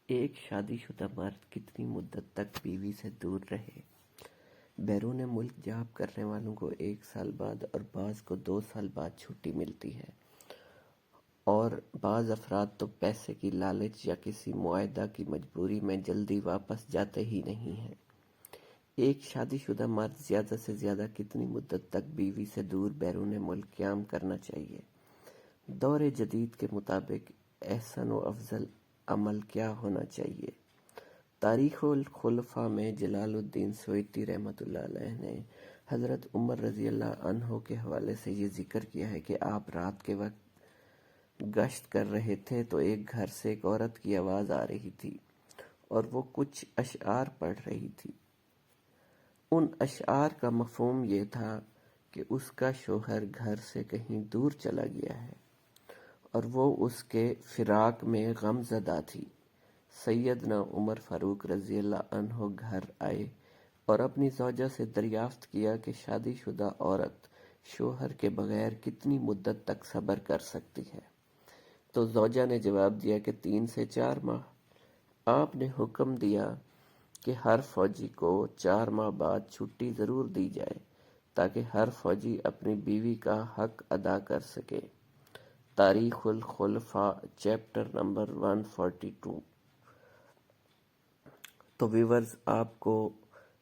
ایک شادی شدہ مرد کتنی مدت تک بیوی سے دور رہے؟ بیرون ملک جاب کرنے والوں کو 1 سال بعد اور بعض کو 2 سال بعد چھٹی ملتی ہے، اور بعض افراد تو پیسے کی لالچ یا کسی معاہدہ کی مجبوری میں جلدی واپس جاتے ہی نہیں ہیں۔ ایک شادی شدہ مرد زیادہ سے زیادہ کتنی مدت تک بیوی سے دور بیرون ملک قیام کرنا چاہیے؟ دور جدید کے مطابق احسن و افضل عمل کیا ہونا چاہیے؟ تاریخ الخلفاء میں جلال الدین سیوطی رحمۃ اللہ علیہ نے حضرت عمر رضی اللہ عنہ کے حوالے سے یہ ذکر کیا ہے کہ آپ رات کے وقت گشت کر رہے تھے تو ایک گھر سے ایک عورت کی آواز آ رہی تھی اور وہ کچھ اشعار پڑھ رہی تھی۔ ان اشعار کا مفہوم یہ تھا کہ اس کا شوہر گھر سے کہیں دور چلا گیا ہے اور وہ اس کے فراق میں غم زدہ تھی۔ سیدنا عمر فاروق رضی اللہ عنہ گھر آئے اور اپنی زوجہ سے دریافت کیا کہ شادی شدہ عورت شوہر کے بغیر کتنی مدت تک صبر کر سکتی ہے؟ تو زوجہ نے جواب دیا کہ 3 سے 4 ماہ۔ آپ نے حکم دیا کہ ہر فوجی کو 4 ماہ بعد چھٹی ضرور دی جائے تاکہ ہر فوجی اپنی بیوی کا حق ادا کر سکے۔ تاریخ الخلفاء چیپٹر نمبر 142۔ تو ویورز، آپ کو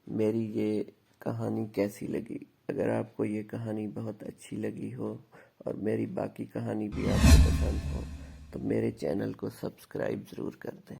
میری یہ کہانی کیسی لگی؟ اگر آپ کو یہ کہانی بہت اچھی لگی ہو اور میری باقی کہانی بھی آپ کو پسند ہو تو میرے چینل کو سبسکرائب ضرور کر دیں۔